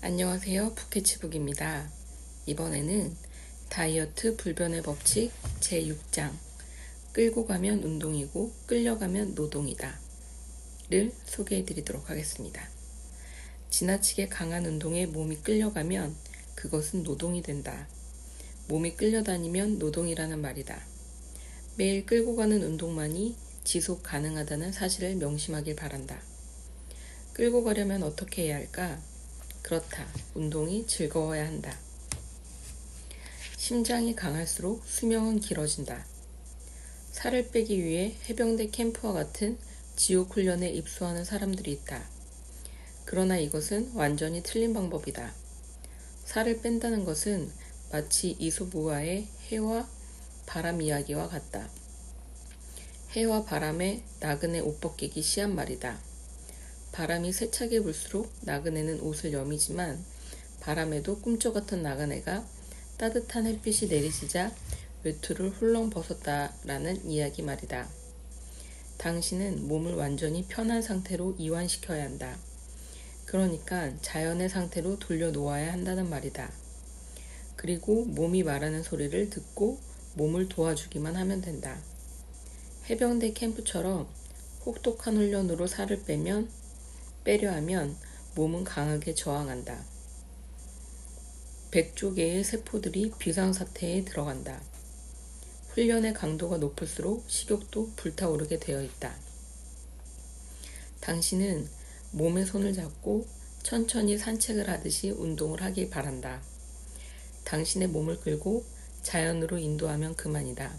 안녕하세요. 푸케치북입니다. 이번에는 다이어트 불변의 법칙 제6장 끌고 가면 운동이고 끌려가면 노동이다 를 소개해 드리도록 하겠습니다. 지나치게 강한 운동에 몸이 끌려가면 그것은 노동이 된다. 몸이 끌려다니면 노동이라는 말이다. 매일 끌고 가는 운동만이 지속 가능하다는 사실을 명심하길 바란다. 끌고 가려면 어떻게 해야 할까? 그렇다. 운동이 즐거워야 한다. 심장이 강할수록 수명은 길어진다. 살을 빼기 위해 해병대 캠프와 같은 지옥 훈련에 입소하는 사람들이 있다. 그러나 이것은 완전히 틀린 방법이다. 살을 뺀다는 것은 마치 이솝우화의 해와 바람 이야기와 같다. 해와 바람에 나그네 옷 벗기기 시한 말이다. 바람이 세차게 불수록 나그네는 옷을 여미지만 바람에도 꿈쩍었던 나그네가 따뜻한 햇빛이 내리시자 외투를 훌렁 벗었다라는 이야기 말이다. 당신은 몸을 완전히 편한 상태로 이완시켜야 한다. 그러니까 자연의 상태로 돌려놓아야 한다는 말이다. 그리고 몸이 말하는 소리를 듣고 몸을 도와주기만 하면 된다. 해병대 캠프처럼 혹독한 훈련으로 살을 빼려 하면 몸은 강하게 저항한다. 100조 개의 세포들이 비상사태에 들어간다. 훈련의 강도가 높을수록 식욕도 불타오르게 되어 있다. 당신은 몸에 손을 잡고 천천히 산책을 하듯이 운동을 하길 바란다. 당신의 몸을 끌고 자연으로 인도하면 그만이다.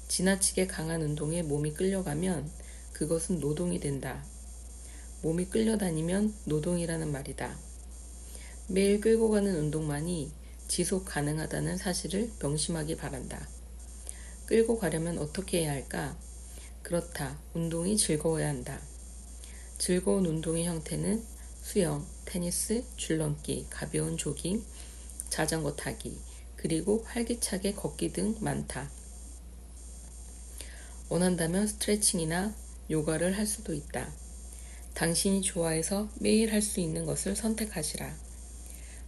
지나치게 강한 운동에 몸이 끌려가면 그것은 노동이 된다. 몸이 끌려다니면 노동이라는 말이다. 매일 끌고 가는 운동만이 지속 가능하다는 사실을 명심하기 바란다. 끌고 가려면 어떻게 해야 할까? 그렇다. 운동이 즐거워야 한다. 즐거운 운동의 형태는 수영, 테니스, 줄넘기, 가벼운 조깅, 자전거 타기, 그리고 활기차게 걷기 등 많다. 원한다면 스트레칭이나 요가를 할 수도 있다. 당신이 좋아해서 매일 할 수 있는 것을 선택하시라.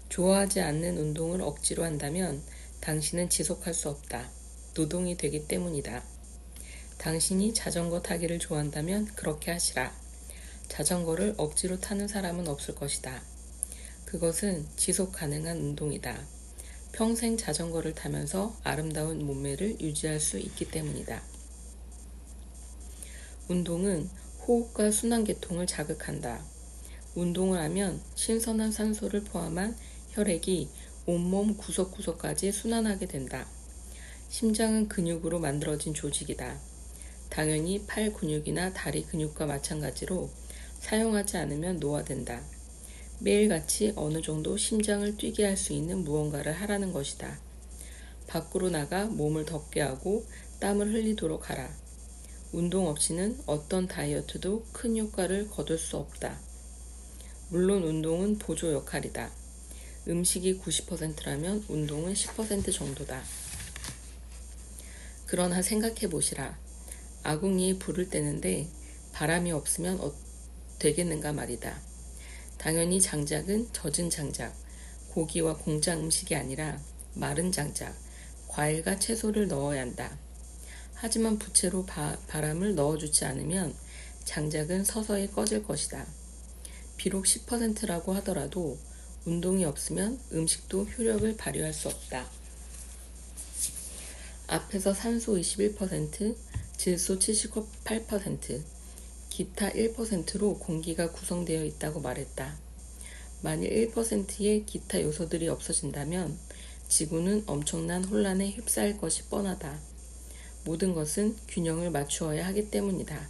좋아하지 않는 운동을 억지로 한다면 당신은 지속할 수 없다. 노동이 되기 때문이다. 당신이 자전거 타기를 좋아한다면 그렇게 하시라. 자전거를 억지로 타는 사람은 없을 것이다. 그것은 지속 가능한 운동이다. 평생 자전거를 타면서 아름다운 몸매를 유지할 수 있기 때문이다. 운동은 호흡과 순환계통을 자극한다. 운동을 하면 신선한 산소를 포함한 혈액이 온몸 구석구석까지 순환하게 된다. 심장은 근육으로 만들어진 조직이다. 당연히 팔 근육이나 다리 근육과 마찬가지로 사용하지 않으면 노화된다. 매일같이 어느 정도 심장을 뛰게 할 수 있는 무언가를 하라는 것이다. 밖으로 나가 몸을 덥게 하고 땀을 흘리도록 하라. 운동 없이는 어떤 다이어트도 큰 효과를 거둘 수 없다. 물론 운동은 보조 역할이다. 음식이 90%라면 운동은 10% 정도다. 그러나 생각해 보시라. 아궁이에 불을 떼는데 바람이 없으면 되겠는가 말이다. 당연히 장작은 젖은 장작, 고기와 공장 음식이 아니라 마른 장작, 과일과 채소를 넣어야 한다. 하지만 부채로 바람을 넣어주지 않으면 장작은 서서히 꺼질 것이다. 비록 10%라고 하더라도 운동이 없으면 음식도 효력을 발휘할 수 없다. 앞에서 산소 21%, 질소 78%, 기타 1%로 공기가 구성되어 있다고 말했다. 만일 1%의 기타 요소들이 없어진다면 지구는 엄청난 혼란에 휩싸일 것이 뻔하다. 모든 것은 균형을 맞추어야 하기 때문이다.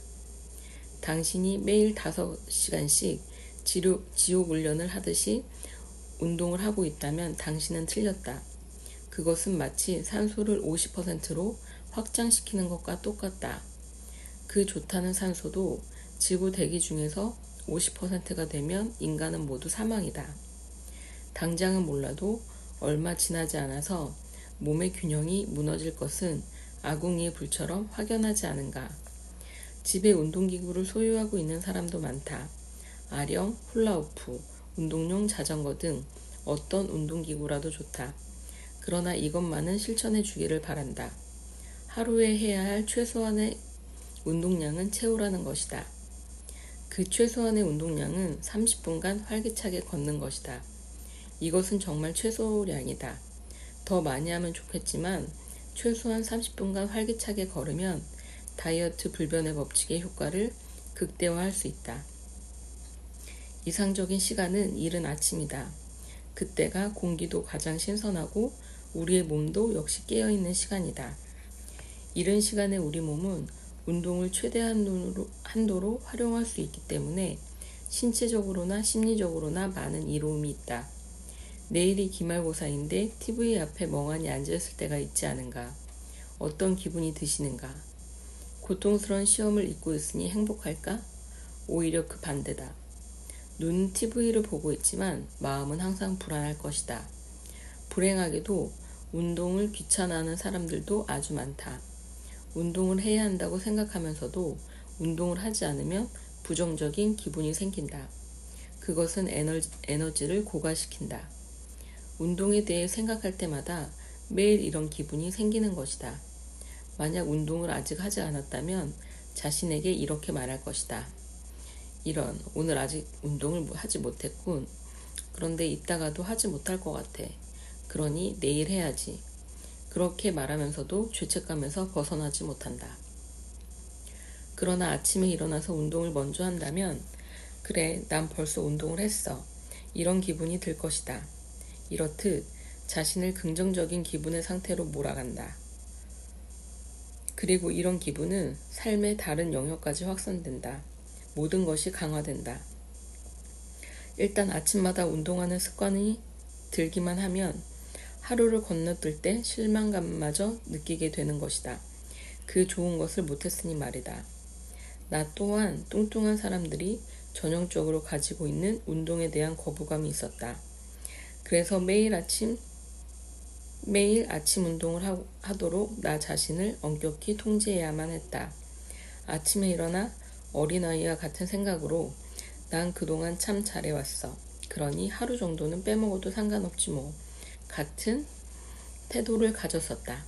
당신이 매일 5시간씩 지옥 훈련을 하듯이 운동을 하고 있다면 당신은 틀렸다. 그것은 마치 산소를 50%로 확장시키는 것과 똑같다. 그 좋다는 산소도 지구 대기 중에서 50%가 되면 인간은 모두 사망이다. 당장은 몰라도 얼마 지나지 않아서 몸의 균형이 무너질 것은 아궁이의 불처럼 확연하지 않은가. 집에 운동기구를 소유하고 있는 사람도 많다. 아령, 훌라후프, 운동용 자전거 등 어떤 운동기구라도 좋다. 그러나 이것만은 실천해 주기를 바란다. 하루에 해야 할 최소한의 운동량은 채우라는 것이다. 그 최소한의 운동량은 30분간 활기차게 걷는 것이다. 이것은 정말 최소량이다. 더 많이 하면 좋겠지만 최소한 30분간 활기차게 걸으면 다이어트 불변의 법칙의 효과를 극대화할 수 있다. 이상적인 시간은 이른 아침이다. 그때가 공기도 가장 신선하고 우리의 몸도 역시 깨어있는 시간이다. 이른 시간에 우리 몸은 운동을 최대 한도로 활용할 수 있기 때문에 신체적으로나 심리적으로나 많은 이로움이 있다. 내일이 기말고사인데 TV 앞에 멍하니 앉아있을 때가 있지 않은가? 어떤 기분이 드시는가? 고통스러운 시험을 잊고 있으니 행복할까? 오히려 그 반대다. 눈은 TV를 보고 있지만 마음은 항상 불안할 것이다. 불행하게도 운동을 귀찮아하는 사람들도 아주 많다. 운동을 해야 한다고 생각하면서도 운동을 하지 않으면 부정적인 기분이 생긴다. 그것은 에너지를 고갈시킨다. 운동에 대해 생각할 때마다 매일 이런 기분이 생기는 것이다. 만약 운동을 아직 하지 않았다면 자신에게 이렇게 말할 것이다. 오늘 아직 운동을 하지 못했군. 그런데 이따가도 하지 못할 것 같아. 그러니 내일 해야지. 그렇게 말하면서도 죄책감에서 벗어나지 못한다. 그러나 아침에 일어나서 운동을 먼저 한다면 그래, 난 벌써 운동을 했어. 이런 기분이 들 것이다. 이렇듯 자신을 긍정적인 기분의 상태로 몰아간다. 그리고 이런 기분은 삶의 다른 영역까지 확산된다. 모든 것이 강화된다. 일단 아침마다 운동하는 습관이 들기만 하면 하루를 건너뛸 때 실망감마저 느끼게 되는 것이다. 그 좋은 것을 못했으니 말이다. 나 또한 뚱뚱한 사람들이 전형적으로 가지고 있는 운동에 대한 거부감이 있었다. 그래서 매일 아침 운동을 하도록 나 자신을 엄격히 통제해야만 했다. 아침에 일어나 어린아이와 같은 생각으로 난 그동안 참 잘해왔어. 그러니 하루 정도는 빼먹어도 상관없지 뭐. 같은 태도를 가졌었다.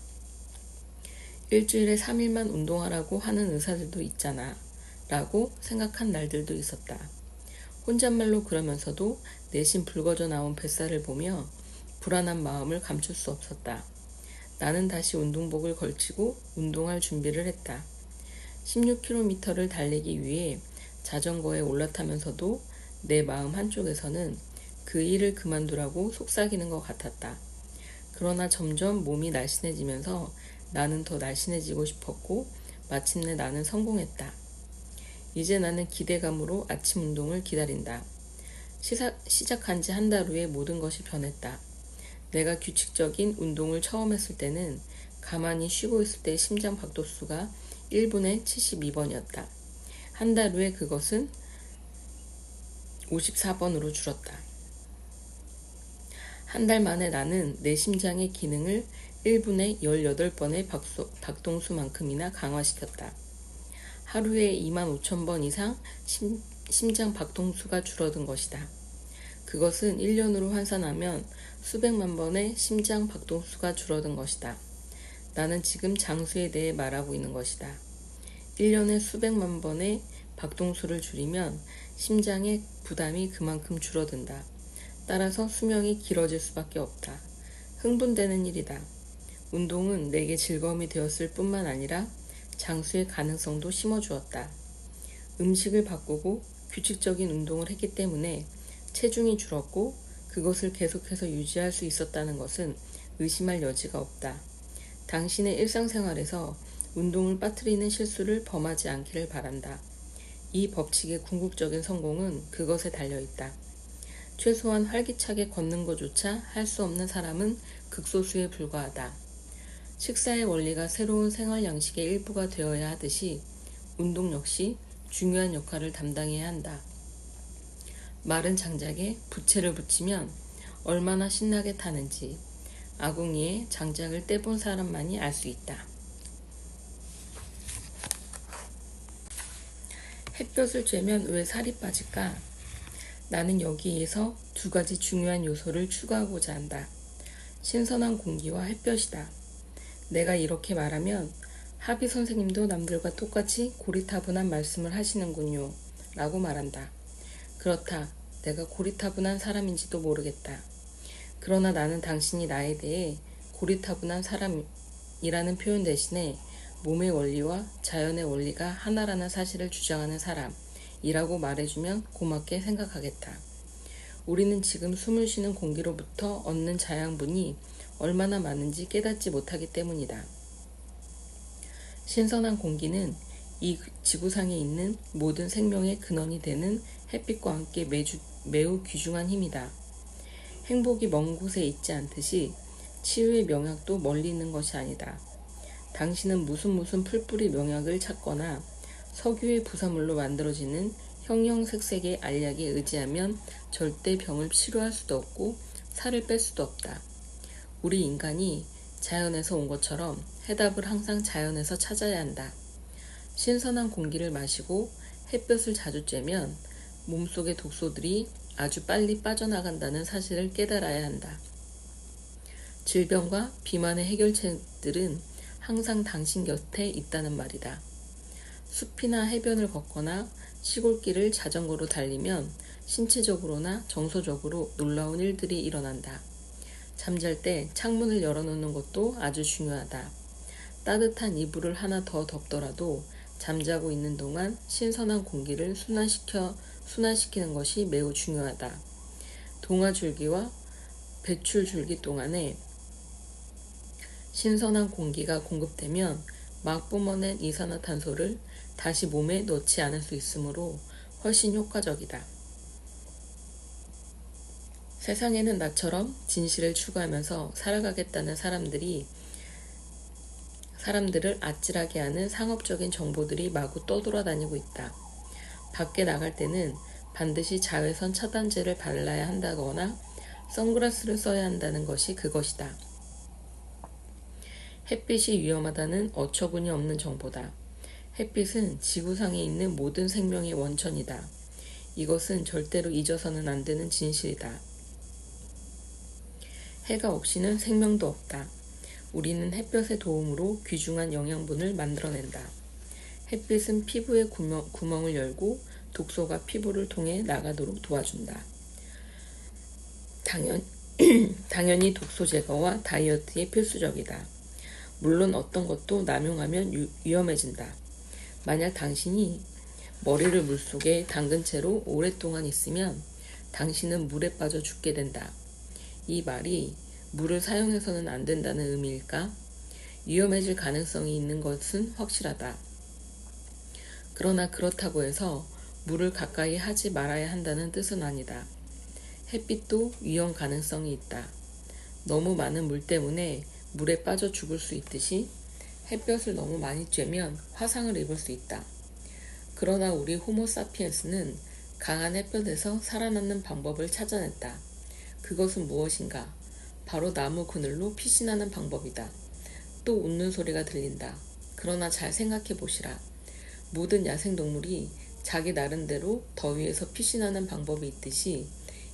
일주일에 3일만 운동하라고 하는 의사들도 있잖아. 라고 생각한 날들도 있었다. 혼잣말로 그러면서도 내심 붉어져 나온 뱃살을 보며 불안한 마음을 감출 수 없었다. 나는 다시 운동복을 걸치고 운동할 준비를 했다. 16km를 달리기 위해 자전거에 올라타면서도 내 마음 한쪽에서는 그 일을 그만두라고 속삭이는 것 같았다. 그러나 점점 몸이 날씬해지면서 나는 더 날씬해지고 싶었고 마침내 나는 성공했다. 이제 나는 기대감으로 아침 운동을 기다린다. 시작한 지 한 달 후에 모든 것이 변했다. 내가 규칙적인 운동을 처음 했을 때는 가만히 쉬고 있을 때 심장 박도수가 1분에 72번이었다. 한 달 후에 그것은 54번으로 줄었다. 한 달 만에 나는 내 심장의 기능을 1분에 18번의 박동수만큼이나 강화시켰다. 하루에 25,000번 이상 심장 박동수가 줄어든 것이다. 그것은 1년으로 환산하면 수백만 번의 심장 박동수가 줄어든 것이다. 나는 지금 장수에 대해 말하고 있는 것이다. 1년에 수백만 번의 박동수를 줄이면 심장의 부담이 그만큼 줄어든다. 따라서 수명이 길어질 수밖에 없다. 흥분되는 일이다. 운동은 내게 즐거움이 되었을 뿐만 아니라 장수의 가능성도 심어주었다. 음식을 바꾸고 규칙적인 운동을 했기 때문에 체중이 줄었고 그것을 계속해서 유지할 수 있었다는 것은 의심할 여지가 없다. 당신의 일상생활에서 운동을 빠뜨리는 실수를 범하지 않기를 바란다. 이 법칙의 궁극적인 성공은 그것에 달려있다. 최소한 활기차게 걷는 것조차 할 수 없는 사람은 극소수에 불과하다. 식사의 원리가 새로운 생활 양식의 일부가 되어야 하듯이 운동 역시 중요한 역할을 담당해야 한다. 마른 장작에 부채를 붙이면 얼마나 신나게 타는지 아궁이에 장작을 떼본 사람만이 알 수 있다. 햇볕을 쬐면 왜 살이 빠질까? 나는 여기에서 두 가지 중요한 요소를 추가하고자 한다. 신선한 공기와 햇볕이다. 내가 이렇게 말하면 하비 선생님도 남들과 똑같이 고리타분한 말씀을 하시는군요. 라고 말한다. 그렇다. 내가 고리타분한 사람인지도 모르겠다. 그러나 나는 당신이 나에 대해 고리타분한 사람이라는 표현 대신에 몸의 원리와 자연의 원리가 하나라는 사실을 주장하는 사람이라고 말해주면 고맙게 생각하겠다. 우리는 지금 숨을 쉬는 공기로부터 얻는 자양분이 얼마나 많은지 깨닫지 못하기 때문이다. 신선한 공기는 이 지구상에 있는 모든 생명의 근원이 되는 햇빛과 함께 매우 귀중한 힘이다. 행복이 먼 곳에 있지 않듯이 치유의 명약도 멀리 있는 것이 아니다. 당신은 무슨 풀뿌리 명약을 찾거나 석유의 부사물로 만들어지는 형형색색의 알약에 의지하면 절대 병을 치료할 수도 없고 살을 뺄 수도 없다. 우리 인간이 자연에서 온 것처럼 해답을 항상 자연에서 찾아야 한다. 신선한 공기를 마시고 햇볕을 자주 쬐면 몸속의 독소들이 아주 빨리 빠져나간다는 사실을 깨달아야 한다. 질병과 비만의 해결책들은 항상 당신 곁에 있다는 말이다. 숲이나 해변을 걷거나 시골길을 자전거로 달리면 신체적으로나 정서적으로 놀라운 일들이 일어난다. 잠잘 때 창문을 열어놓는 것도 아주 중요하다. 따뜻한 이불을 하나 더 덮더라도 잠자고 있는 동안 신선한 공기를 순환시키는 것이 매우 중요하다. 동화줄기와 배출줄기 동안에 신선한 공기가 공급되면 막 뿜어낸 이산화탄소를 다시 몸에 넣지 않을 수 있으므로 훨씬 효과적이다. 세상에는 나처럼 진실을 추구하면서 살아가겠다는 사람들을 아찔하게 하는 상업적인 정보들이 마구 떠돌아다니고 있다. 밖에 나갈 때는 반드시 자외선 차단제를 발라야 한다거나 선글라스를 써야 한다는 것이 그것이다. 햇빛이 위험하다는 어처구니 없는 정보다. 햇빛은 지구상에 있는 모든 생명의 원천이다. 이것은 절대로 잊어서는 안 되는 진실이다. 해가 없이는 생명도 없다. 우리는 햇볕의 도움으로 귀중한 영양분을 만들어낸다. 햇빛은 피부의 구멍을 열고 독소가 피부를 통해 나가도록 도와준다. 당연히 독소 제거와 다이어트에 필수적이다. 물론 어떤 것도 남용하면 위험해진다. 만약 당신이 머리를 물속에 담근 채로 오랫동안 있으면 당신은 물에 빠져 죽게 된다. 이 말이 물을 사용해서는 안 된다는 의미일까? 위험해질 가능성이 있는 것은 확실하다. 그러나 그렇다고 해서 물을 가까이 하지 말아야 한다는 뜻은 아니다. 햇빛도 위험 가능성이 있다. 너무 많은 물 때문에 물에 빠져 죽을 수 있듯이 햇볕을 너무 많이 쬐면 화상을 입을 수 있다. 그러나 우리 호모사피엔스는 강한 햇볕에서 살아남는 방법을 찾아냈다. 그것은 무엇인가? 바로 나무 그늘로 피신하는 방법이다. 또 웃는 소리가 들린다. 그러나 잘 생각해 보시라. 모든 야생동물이 자기 나름대로 더위에서 피신하는 방법이 있듯이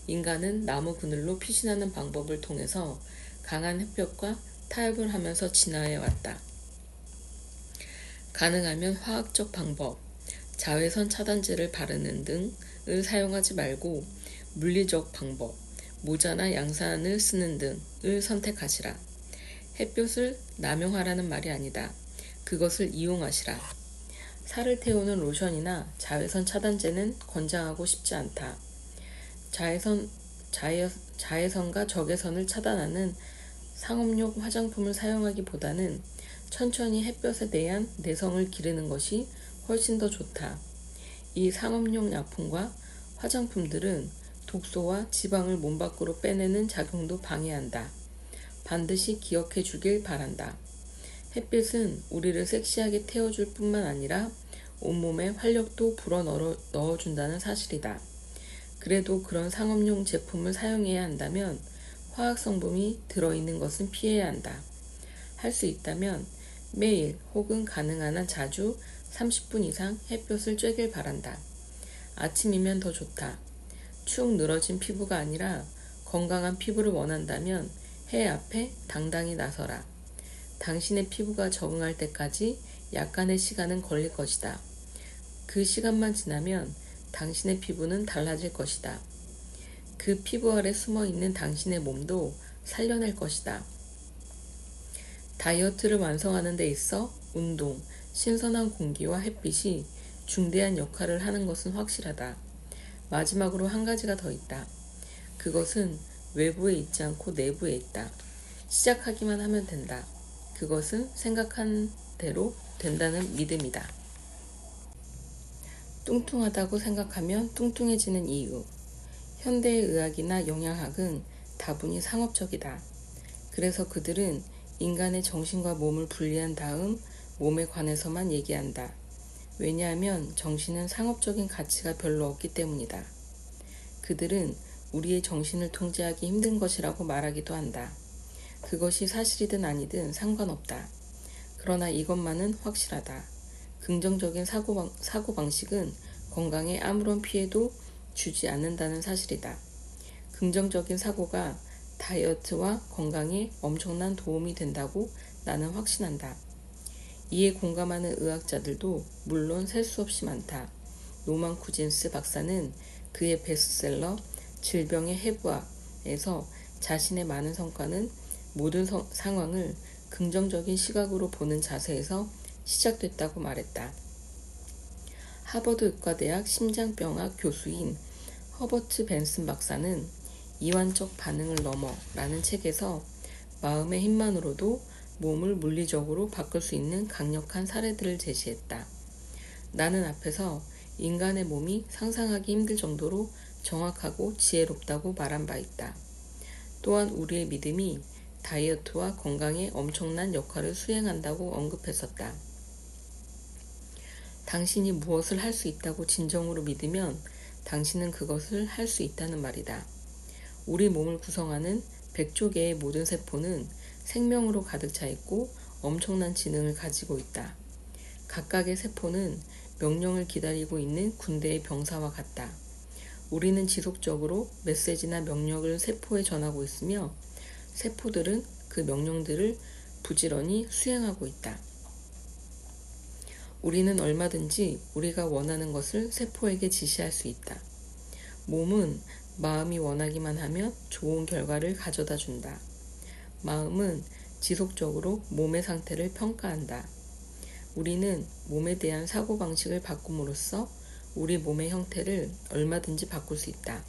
인간은 나무 그늘로 피신하는 방법을 통해서 강한 햇볕과 타협을 하면서 진화해 왔다. 가능하면 화학적 방법, 자외선 차단제를 바르는 등을 사용하지 말고 물리적 방법, 모자나 양산을 쓰는 등을 선택하시라. 햇볕을 남용하라는 말이 아니다. 그것을 이용하시라. 살을 태우는 로션이나 자외선 차단제는 권장하고 싶지 않다. 자외선과 적외선을 차단하는 상업용 화장품을 사용하기보다는 천천히 햇볕에 대한 내성을 기르는 것이 훨씬 더 좋다. 이 상업용 약품과 화장품들은 독소와 지방을 몸 밖으로 빼내는 작용도 방해한다. 반드시 기억해 주길 바란다. 햇빛은 우리를 섹시하게 태워줄 뿐만 아니라 온몸에 활력도 불어 넣어준다는 사실이다. 그래도 그런 상업용 제품을 사용해야 한다면 화학 성분이 들어있는 것은 피해야 한다. 할 수 있다면 매일 혹은 가능한 한 자주 30분 이상 햇볕을 쬐길 바란다. 아침이면 더 좋다. 축 늘어진 피부가 아니라 건강한 피부를 원한다면 해 앞에 당당히 나서라. 당신의 피부가 적응할 때까지 약간의 시간은 걸릴 것이다. 그 시간만 지나면 당신의 피부는 달라질 것이다. 그 피부 아래 숨어 있는 당신의 몸도 살려낼 것이다. 다이어트를 완성하는 데 있어 운동, 신선한 공기와 햇빛이 중대한 역할을 하는 것은 확실하다. 마지막으로 한 가지가 더 있다. 그것은 외부에 있지 않고 내부에 있다. 시작하기만 하면 된다. 그것은 생각한 대로 된다는 믿음이다. 뚱뚱하다고 생각하면 뚱뚱해지는 이유. 현대의 의학이나 영양학은 다분히 상업적이다. 그래서 그들은 인간의 정신과 몸을 분리한 다음 몸에 관해서만 얘기한다. 왜냐하면 정신은 상업적인 가치가 별로 없기 때문이다. 그들은 우리의 정신을 통제하기 힘든 것이라고 말하기도 한다. 그것이 사실이든 아니든 상관없다. 그러나 이것만은 확실하다. 긍정적인 사고방식은 건강에 아무런 피해도 주지 않는다는 사실이다. 긍정적인 사고가 다이어트와 건강에 엄청난 도움이 된다고 나는 확신한다. 이에 공감하는 의학자들도 물론 셀 수 없이 많다. 노만 쿠진스 박사는 그의 베스트셀러 질병의 해부학에서 자신의 많은 성과는 모든 상황을 긍정적인 시각으로 보는 자세에서 시작됐다고 말했다. 하버드 의과대학 심장병학 교수인 허버트 벤슨 박사는 이완적 반응을 넘어 라는 책에서 마음의 힘만으로도 몸을 물리적으로 바꿀 수 있는 강력한 사례들을 제시했다. 나는 앞에서 인간의 몸이 상상하기 힘들 정도로 정확하고 지혜롭다고 말한 바 있다. 또한 우리의 믿음이 다이어트와 건강에 엄청난 역할을 수행한다고 언급했었다. 당신이 무엇을 할 수 있다고 진정으로 믿으면 당신은 그것을 할 수 있다는 말이다. 우리 몸을 구성하는 100조 개의 모든 세포는 생명으로 가득 차 있고 엄청난 지능을 가지고 있다. 각각의 세포는 명령을 기다리고 있는 군대의 병사와 같다. 우리는 지속적으로 메시지나 명령을 세포에 전하고 있으며 세포들은 그 명령들을 부지런히 수행하고 있다. 우리는 얼마든지 우리가 원하는 것을 세포에게 지시할 수 있다. 몸은 마음이 원하기만 하면 좋은 결과를 가져다 준다. 마음은 지속적으로 몸의 상태를 평가한다. 우리는 몸에 대한 사고방식을 바꿈으로써 우리 몸의 형태를 얼마든지 바꿀 수 있다.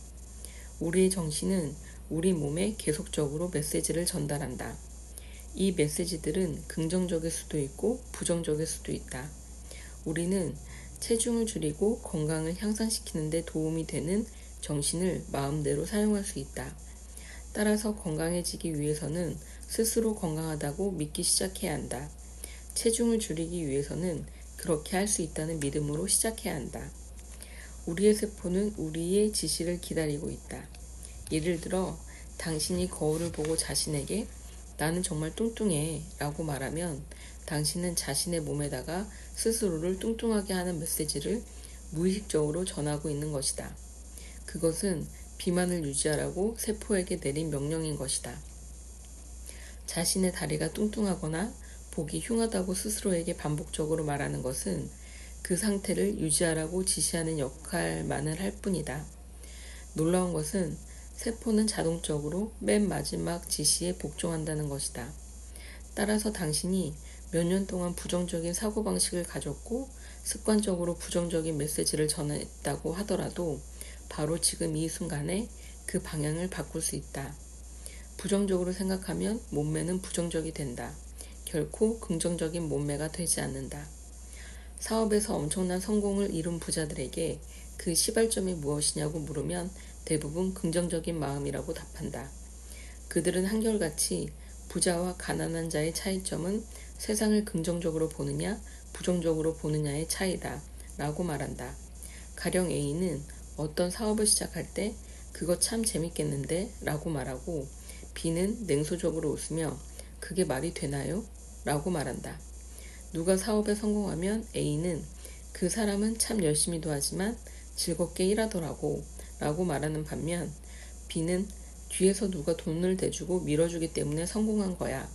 우리의 정신은 우리 몸에 계속적으로 메시지를 전달한다. 이 메시지들은 긍정적일 수도 있고 부정적일 수도 있다. 우리는 체중을 줄이고 건강을 향상시키는 데 도움이 되는 정신을 마음대로 사용할 수 있다. 따라서 건강해지기 위해서는 스스로 건강하다고 믿기 시작해야 한다. 체중을 줄이기 위해서는 그렇게 할 수 있다는 믿음으로 시작해야 한다. 우리의 세포는 우리의 지시를 기다리고 있다. 예를 들어 당신이 거울을 보고 자신에게 나는 정말 뚱뚱해 라고 말하면 당신은 자신의 몸에다가 스스로를 뚱뚱하게 하는 메시지를 무의식적으로 전하고 있는 것이다. 그것은 비만을 유지하라고 세포에게 내린 명령인 것이다. 자신의 다리가 뚱뚱하거나 보기 흉하다고 스스로에게 반복적으로 말하는 것은 그 상태를 유지하라고 지시하는 역할만을 할 뿐이다. 놀라운 것은 세포는 자동적으로 맨 마지막 지시에 복종한다는 것이다. 따라서 당신이 몇 년 동안 부정적인 사고방식을 가졌고 습관적으로 부정적인 메시지를 전했다고 하더라도 바로 지금 이 순간에 그 방향을 바꿀 수 있다. 부정적으로 생각하면 몸매는 부정적이 된다. 결코 긍정적인 몸매가 되지 않는다. 사업에서 엄청난 성공을 이룬 부자들에게 그 시발점이 무엇이냐고 물으면 대부분 긍정적인 마음이라고 답한다. 그들은 한결같이 부자와 가난한 자의 차이점은 세상을 긍정적으로 보느냐 부정적으로 보느냐의 차이다 라고 말한다. 가령 A는 어떤 사업을 시작할 때 그거 참 재밌겠는데 라고 말하고 B는 냉소적으로 웃으며 그게 말이 되나요? 라고 말한다. 누가 사업에 성공하면 A는 그 사람은 참 열심히도 하지만 즐겁게 일하더라고 라고 말하는 반면 B는 뒤에서 누가 돈을 대주고 밀어주기 때문에 성공한 거야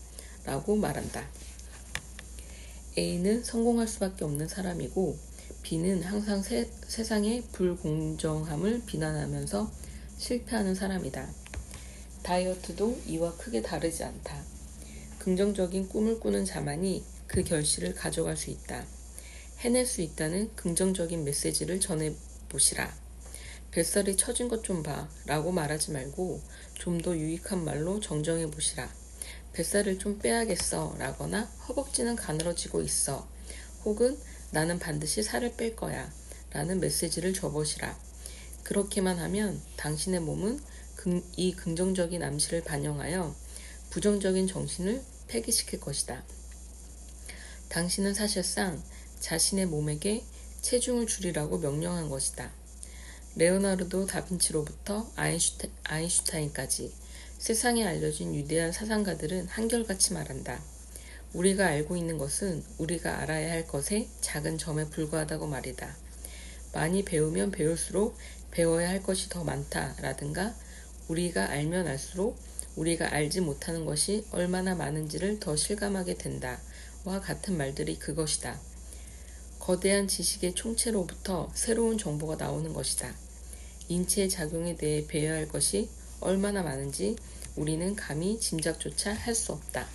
라고 말한다. A는 성공할 수밖에 없는 사람이고 B는 항상 세상의 불공정함을 비난하면서 실패하는 사람이다. 다이어트도 이와 크게 다르지 않다. 긍정적인 꿈을 꾸는 자만이 그 결실을 가져갈 수 있다. 해낼 수 있다는 긍정적인 메시지를 전해보시라. 뱃살이 처진 것 좀 봐 라고 말하지 말고 좀 더 유익한 말로 정정해보시라. 뱃살을 좀 빼야겠어 라거나 허벅지는 가늘어지고 있어 혹은 나는 반드시 살을 뺄 거야 라는 메시지를 줘보시라. 그렇게만 하면 당신의 몸은 이 긍정적인 암시를 반영하여 부정적인 정신을 폐기시킬 것이다. 당신은 사실상 자신의 몸에게 체중을 줄이라고 명령한 것이다. 레오나르도 다빈치로부터 아인슈타인까지 세상에 알려진 위대한 사상가들은 한결같이 말한다. 우리가 알고 있는 것은 우리가 알아야 할 것의 작은 점에 불과하다고 말이다. 많이 배우면 배울수록 배워야 할 것이 더 많다라든가 우리가 알면 알수록 우리가 알지 못하는 것이 얼마나 많은지를 더 실감하게 된다와 같은 말들이 그것이다. 거대한 지식의 총체로부터 새로운 정보가 나오는 것이다. 인체의 작용에 대해 배워야 할 것이 얼마나 많은지 우리는 감히 짐작조차 할 수 없다.